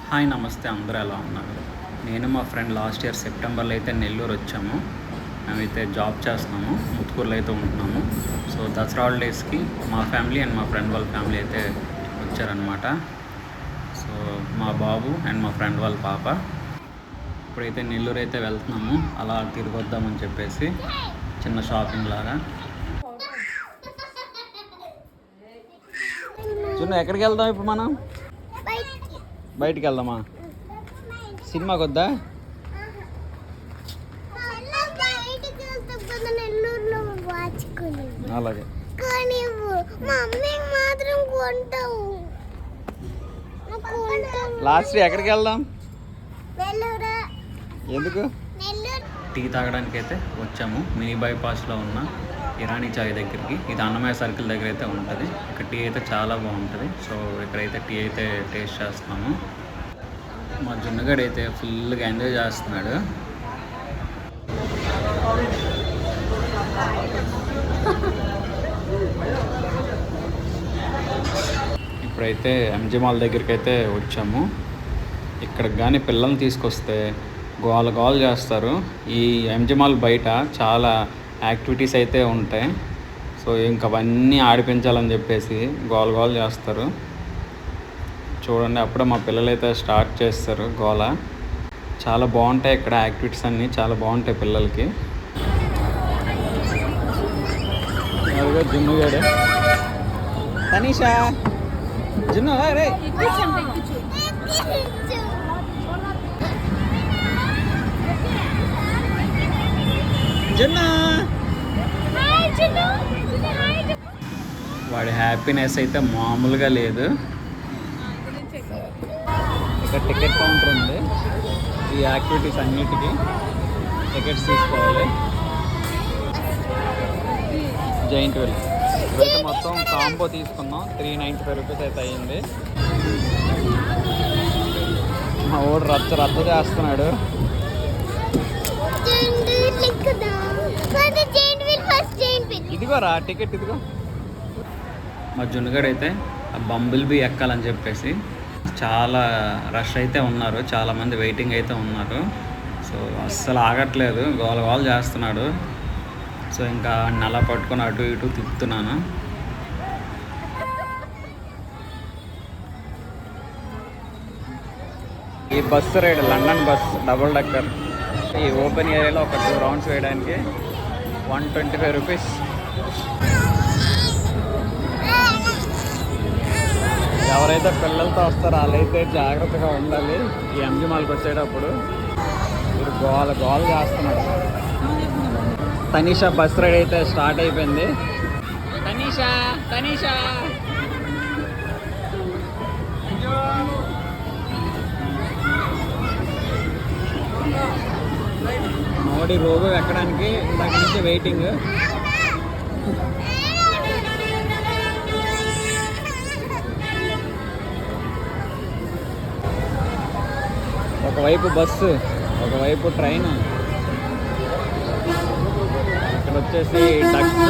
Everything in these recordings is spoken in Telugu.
హాయ్ నమస్తే, అందరూ ఎలా ఉన్నారు? నేను మా ఫ్రెండ్ లాస్ట్ ఇయర్ సెప్టెంబర్లో అయితే నెల్లూరు వచ్చాము. మేమైతే జాబ్ చేస్తున్నాము, ముత్తుకూరులో అయితే ఉంటున్నాము. సో దసరా హాలిడేస్కి మా ఫ్యామిలీ అండ్ మా ఫ్రెండ్ వాళ్ళ ఫ్యామిలీ అయితే వచ్చారనమాట. సో మా బాబు అండ్ మా ఫ్రెండ్ వాళ్ళ పాప. ఇప్పుడైతే నెల్లూరు అయితే వెళ్తున్నాము, అలా తిరిగి వద్దామని చెప్పేసి చిన్న షాపింగ్ లాగా. చిన్న ఎక్కడికి వెళ్దాం ఇప్పుడు మనం? బయటికి వెళ్దామా? సినిమాకి వద్దా? అలాగే. లాస్ట్ ఎక్కడికి వెళ్దాం? ఎందుకు? టీ తాగడానికి అయితే వచ్చాము. మినీ బైపాస్లో ఉన్న ఇరానీ చాయ్ దగ్గరికి. ఇది అన్నమయ్య సర్కిల్ దగ్గర అయితే ఉంటుంది. ఇక్కడ టీ అయితే చాలా బాగుంటుంది. సో ఇక్కడైతే టీ అయితే టేస్ట్ చేస్తున్నాము. మా జున్నగాడు అయితే ఫుల్గా ఎంజాయ్ చేస్తున్నాడు. ఇప్పుడైతే ఎంజీ మాల్ దగ్గరికి అయితే వచ్చాము. ఇక్కడికి కానీ పిల్లల్ని తీసుకొస్తే గోల గోల చేస్తారు. ఈ ఎంజీ మాల్ బయట చాలా యాక్టివిటీస్ అయితే ఉంటాయి. సో ఇంక అవన్నీ ఆడిపించాలని చెప్పేసి గోల గోల చేస్తారు. చూడండి, అప్పుడే మా పిల్లలు అయితే స్టార్ట్ చేస్తారు గోల. చాలా బాగుంటాయి ఇక్కడ యాక్టివిటీస్ అన్నీ, చాలా బాగుంటాయి పిల్లలకి. అదిగో జున్నుగాడే. తనీషా, జున్ను రే. జున్ను, వాడి హ్యాపీనెస్ అయితే మామూలుగా లేదు. ఇక్కడ టికెట్ కౌంటర్ ఉంది. ఈ యాక్టివిటీస్ అన్నిటికీ టికెట్స్ తీసుకోవాలి. జైంట్ వీల్ ఇవైతే మొత్తం కాంబో తీసుకున్నాం. 395 రూపీస్ అయితే అయ్యింది. మా ఊడు రచ్చ చేస్తున్నాడు. ఇదిగోరా టికెట్, ఇదిగో. మా జున్నుగాడు అయితే ఆ బంబుల్ బీ ఎక్కాలని చెప్పేసి చాలా రష్ అయితే ఉన్నారు, చాలామంది వెయిటింగ్ అయితే ఉన్నారు. సో అస్సలు ఆగట్లేదు, గోల గోల చేస్తున్నాడు. సో ఇంకా అలా పట్టుకొని అటు ఇటు తిప్పుతున్నాను. ఈ bus ride London bus double decker. ఈ ఓపెన్ ఏరియాలో ఒక 2 రౌండ్స్ వేయడానికి 125 రూపీస్. ఎవరైతే పిల్లలతో వస్తారో వాళ్ళైతే జాగ్రత్తగా ఉండాలి. ఈ ఎంజీ మాల్కి వచ్చేటప్పుడు మీరు గోల గోల చేస్తున్నారు. తనీషా బస్ రైడ్ అయితే స్టార్ట్ అయిపోయింది. తనీషా, తనీషా మోడీ రోబో ఎక్కడానికి ఇందాక నుంచి వెయిటింగ్. ఒకవైపు బస్సు, ఒకవైపు ట్రైన్. ఇక్కడ వచ్చేసి డక్స్.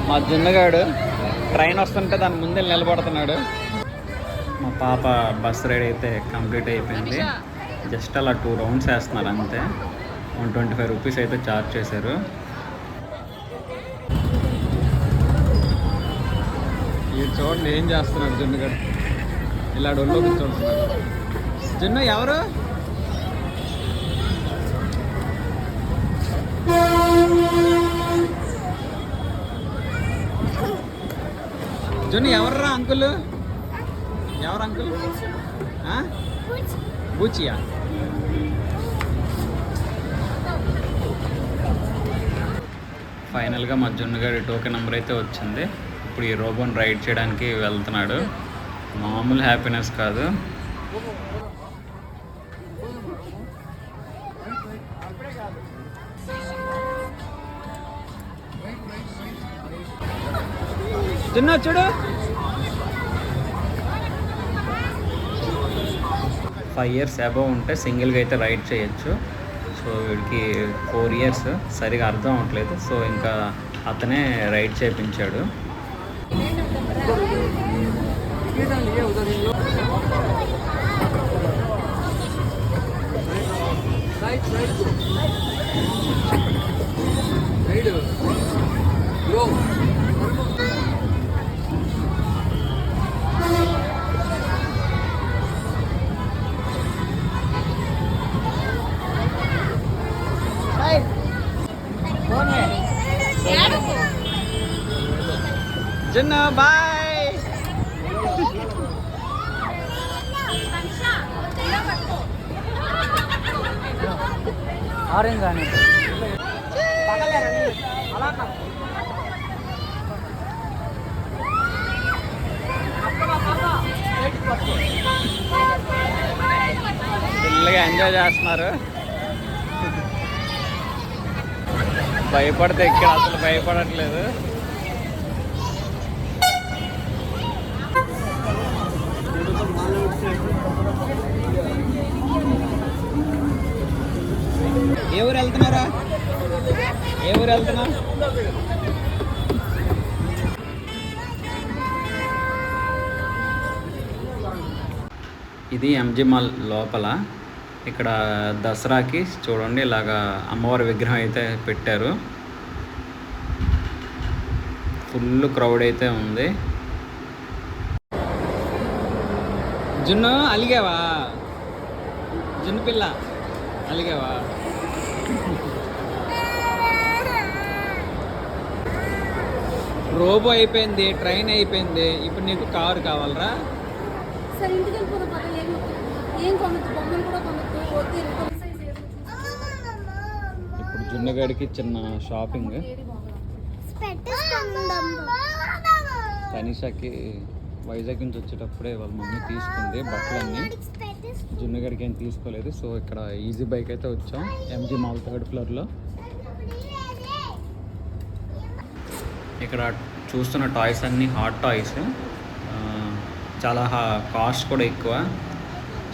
మా జున్నగాడు ట్రైన్ వస్తుంటే దాని ముందే నిలబడుతున్నాడు. మా పాప బస్ రైడ్ అయితే కంప్లీట్ అయిపోయింది. జస్ట్ అలా 2 రౌండ్స్ వేస్తున్నారు అంతే. 125 రూపీస్ అయితే ఛార్జ్ చేశారు. ఈ చూడండి ఏం చేస్తున్నాడు జున్నుగాడు. ఇలా డొల్లో కూర్చోంటున్నాడు. జున్ను ఎవరు? జున్ను ఎవర్రా అంకుల్? ఎవరు అంకుల్? బూచియా? ఫైనల్గా మా జున్నుగాడి టోకెన్ నెంబర్ అయితే వచ్చింది. ఇప్పుడు ఈ రోబోని రైడ్ చేయడానికి వెళ్తున్నాడు. మామూలు హ్యాపీనెస్ కాదు. జున్ను చూడు. 5 years అబవ్ ఉంటే సింగిల్గా అయితే రైడ్ చేయొచ్చు. సో వీడికి 4 years, సరిగా అర్థం అవ్వట్లేదు. సో ఇంకా అతనే రైడ్ చేయించాడు. జున్ను బాయ్. ఆరెంజ్ అని ఫుల్గా ఎంజాయ్ చేస్తున్నారు. భయపడితే ఇక్కడ అసలు భయపడట్లేదు. ఏ ఊరు వెళ్తున్నారా? ఏ ఊరు వెళ్తున్నా? ఇది ఎంజీ మాల్ లోపల. ఇక్కడ దసరాకి చూడండి ఇలాగా అమ్మవారి విగ్రహం అయితే పెట్టారు. ఫుల్ క్రౌడ్ అయితే ఉంది. జున్ను అలిగావా? జున్ను పిల్ల అలిగావా? రోబో అయిపోయింది, ట్రైన్ అయిపోయింది, ఇప్పుడు నీకు కారు కావాలరా? ఇప్పుడు జున్నగాడికి చిన్న షాపింగ్. తనిషాకి వైజాగ్ నుంచి వచ్చేటప్పుడే వాళ్ళ మమ్మీ తీసుకుంది బట్టలన్నీ. జున్నగాడికి ఏం తీసుకోలేదు. సో ఇక్కడ ఈజీ బైక్ అయితే వచ్చాం ఎంజీ మాల్ 3rd ఫ్లోర్లో. ఇక్కడ చూస్తున్న టాయ్స్ అన్నీ హాట్ టాయ్స్. చాలా కాస్ట్ కూడా ఎక్కువ.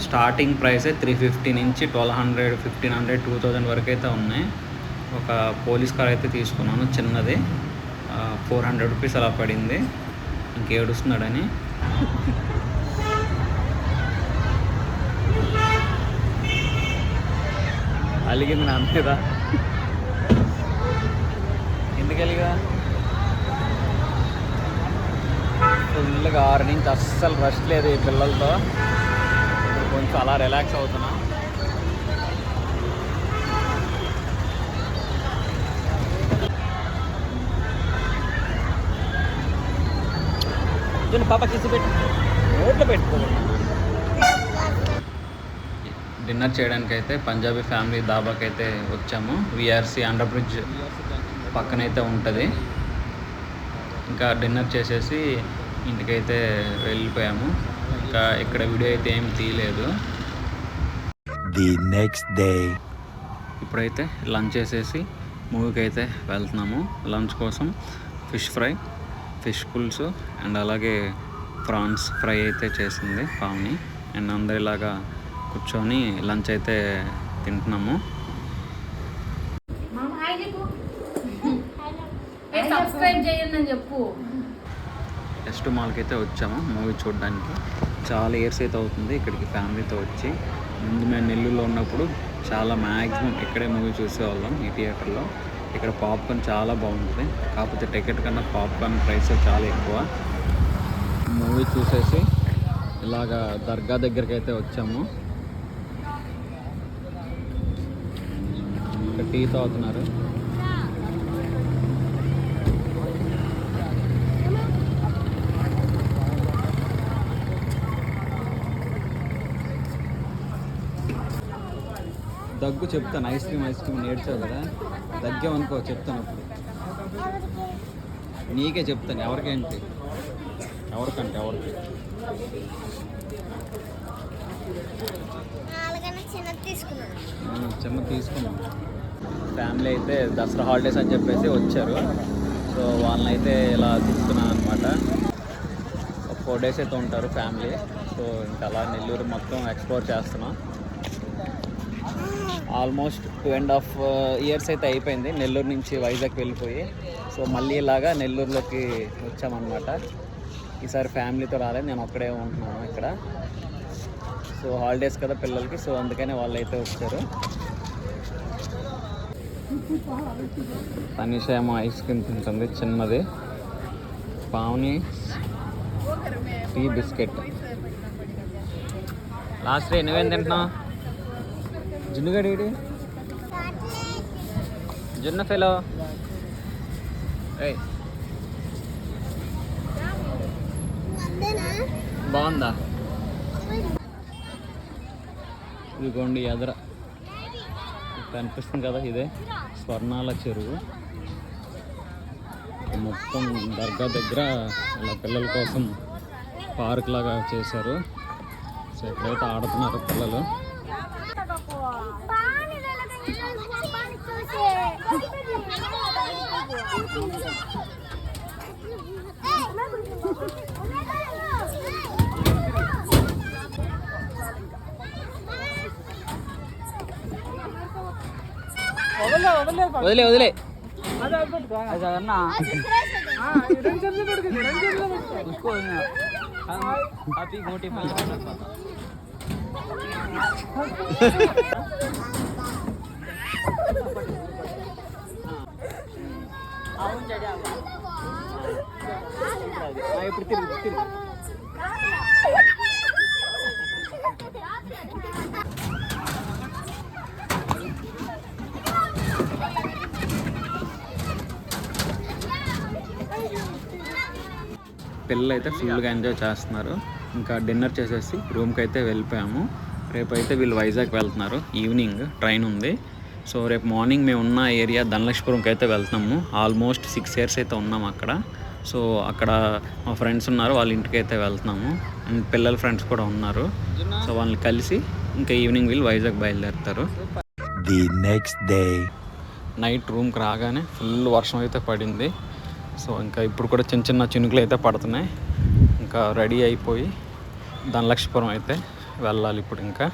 స్టార్టింగ్ ప్రైసే 350 నుంచి 1200, 1500, 2000 వరకు అయితే ఉన్నాయి. ఒక పోలీస్ కార్ అయితే తీసుకున్నాను చిన్నది, 400 రూపీస్ అలా పడింది. ఇంకేడుస్తున్నాడని. అలిగింది నా మీద. ఎందుకు అలిగా? ఫుల్గా 6 నుంచి అస్సలు రష్ లేదు ఈ పిల్లలతో. కొంచెం అలా రిలాక్స్ అవుతున్నా. పాప కిసి పెట్టు, నోట్లో పెట్టుకోవాలి. డిన్నర్ చేయడానికి అయితే పంజాబీ ఫ్యామిలీ దాబాకి అయితే వచ్చాము. విఆర్సి అండర్ బ్రిడ్జ్ పక్కనైతే ఉంటుంది. ఇంకా డిన్నర్ చేసేసి ఇంటికైతే వెళ్ళిపోయాము. ఇంకా ఇక్కడ వీడియో అయితే ఏం తీయలేదు. ది నెక్స్ట్ డే ఇప్పుడైతే లంచ్ చేసేసి మూవీకి అయితే వెళ్తున్నాము. లంచ్ కోసం ఫిష్ ఫ్రై, ఫిష్ పులుసు అండ్ అలాగే ప్రాన్స్ ఫ్రై అయితే చేసింది పావని. అండ్ అందరిలాగా కూర్చొని లంచ్ అయితే తింటున్నాము. సబ్స్క్రైబ్ చేయండి అని చెప్పు. ఎస్ట్ మాల్కి అయితే వచ్చాము మూవీ చూడడానికి. చాలా ఇయర్స్ అయితే అవుతుంది ఇక్కడికి ఫ్యామిలీతో వచ్చి. ముందు మేము నెల్లూరులో ఉన్నప్పుడు చాలా మ్యాక్సిమం ఇక్కడే మూవీ చూసేవాళ్ళం ఈ థియేటర్లో. ఇక్కడ పాప్కార్న్ చాలా బాగుంటుంది. కాకపోతే టికెట్ కన్నా పాప్కార్న్ ప్రైస్ చాలా ఎక్కువ. మూవీ చూసేసి ఇలాగా దర్గా దగ్గరికి అయితే వచ్చాము. ఇక్కడ టీ తాగుతున్నారు. దగ్గు చెప్తాను. ఐస్ క్రీమ్ నేర్చావు కదా, దగ్గేమనుకో చెప్తాను. అప్పుడు నీకే చెప్తాను. ఎవరికేంటి, ఎవరికి చిన్న తీసుకున్నాం. ఫ్యామిలీ అయితే దసరా హాలిడేస్ అని చెప్పేసి వచ్చారు. సో వాళ్ళనైతే ఇలా తిప్పుతున్నాను అనమాట. ఒక 4 days అయితే ఉంటారు ఫ్యామిలీ. సో ఇంకా అలా నెల్లూరు మొత్తం ఎక్స్ప్లోర్ చేస్తున్నాం. ఆల్మోస్ట్ 2.5 years అయితే అయిపోయింది నెల్లూరు నుంచి వైజాగ్ వెళ్ళిపోయి. సో మళ్ళీ ఇలాగా నెల్లూరులోకి వచ్చామన్నమాట. ఈసారి ఫ్యామిలీతో రాలేదు, నేను ఒక్కడే ఉంటున్నాను ఇక్కడ. సో హాలిడేస్ కదా పిల్లలకి, సో అందుకనే వాళ్ళు అయితే వచ్చారు. తనిష ఏమో ఐస్ క్రీమ్ తింటుంది చిన్నది. పావుని టీ బిస్కెట్. లాస్ట్ రే నువ్వేం తింటున్నావు? జున్నుగడి జున్ను ఫెలో. బాగుందా? ఇదిగోండి ఎదర కనిపిస్తుంది కదా, ఇదే స్వర్ణాల చెరువు. మొత్తం దర్గా దగ్గర ఇలా పిల్లల కోసం పార్క్ లాగా చేశారు. సో ఎక్కడైతే ఆడుతున్నారు పిల్లలు. వదిలే వదిలే ఇప్పుడు తిరుగు తిరుగు. పిల్లలు అయితే ఫుల్గా ఎంజాయ్ చేస్తున్నారు. ఇంకా డిన్నర్ చేసేసి రూమ్కి అయితే వెళ్ళిపోయాము. రేపు అయితే వీళ్ళు వైజాగ్ వెళ్తున్నారు. ఈవినింగ్ ట్రైన్ ఉంది. సో రేపు మార్నింగ్ మేము ఉన్న ఏరియా ధనలక్ష్మీపురంకి అయితే వెళ్తున్నాము. ఆల్మోస్ట్ 6 years అయితే ఉన్నాము అక్కడ. సో అక్కడ మా ఫ్రెండ్స్ ఉన్నారు, వాళ్ళ ఇంటికి అయితే వెళ్తున్నాము. అండ్ పిల్లల ఫ్రెండ్స్ కూడా ఉన్నారు. సో వాళ్ళని కలిసి ఇంకా ఈవినింగ్ వీళ్ళు వైజాగ్ బయలుదేరుతారు. The next day. నైట్ రూమ్కి రాగానే ఫుల్ వర్షం అయితే పడింది. సో ఇంకా ఇప్పుడు కూడా చిన్న చిన్న చినుకులు అయితే పడుతున్నాయి. ఇంకా రెడీ అయిపోయి ధనలక్ష్మీపురం అయితే వెళ్ళాలి ఇప్పుడు. ఇంకా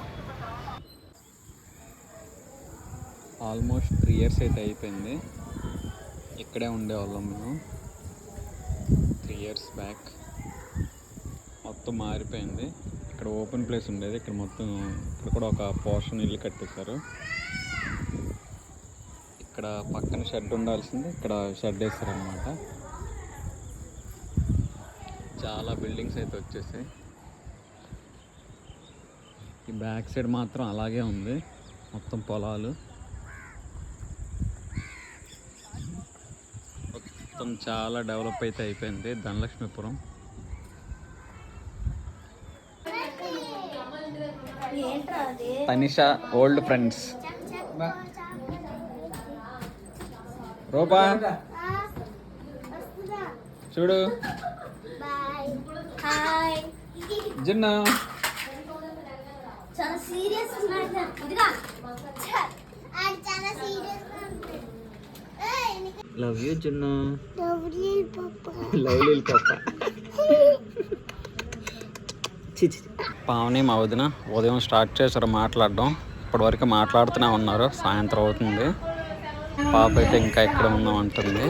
ఆల్మోస్ట్ 3 years అయితే అయిపోయింది. ఇక్కడే ఉండేవాళ్ళం మేము 3 years బ్యాక్. మొత్తం మారిపోయింది. ఇక్కడ ఓపెన్ ప్లేస్ ఉండేది, ఇక్కడ మొత్తం ఇక్కడ కూడా ఒక పోర్షన్ ఇల్లు కట్టేశారు. ఇక్కడ పక్కన షెడ్ ఉండాల్సింది, ఇక్కడ షెడ్ వేస్తారనమాట. చాలా బిల్డింగ్స్ అయితే వచ్చేసాయి. ఈ బ్యాక్ సైడ్ మాత్రం అలాగే ఉంది, మొత్తం పొలాలు. మొత్తం చాలా డెవలప్ అయితే అయిపోయింది ధనలక్ష్మీపురం. Tanisha old friends. రూపా చూడు. జున్ను చాలా serious love you Junnu. Love love పప్ప. పావని మా వదిన ఉదయం స్టార్ట్ చేశారు మాట్లాడడం. ఇప్పటివరకు మాట్లాడుతూనే ఉన్నారు. సాయంత్రం అవుతుంది. పాప అయితే ఇంకా ఎక్కడ ఉందాం అంటుంది.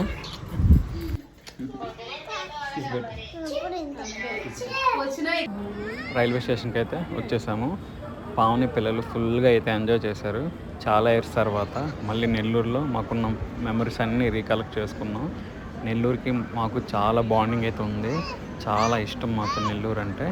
రైల్వే స్టేషన్కి అయితే వచ్చేసాము. పావని పిల్లలు ఫుల్గా అయితే ఎంజాయ్ చేశారు. చాలా ఇయర్స్ తర్వాత మళ్ళీ నెల్లూరులో మాకున్న మెమరీస్ అన్నీ రీకలెక్ట్ చేసుకున్నాం. నెల్లూరుకి మాకు చాలా బాండింగ్ అయితే ఉంది. చాలా ఇష్టం మాకు నెల్లూరు అంటే.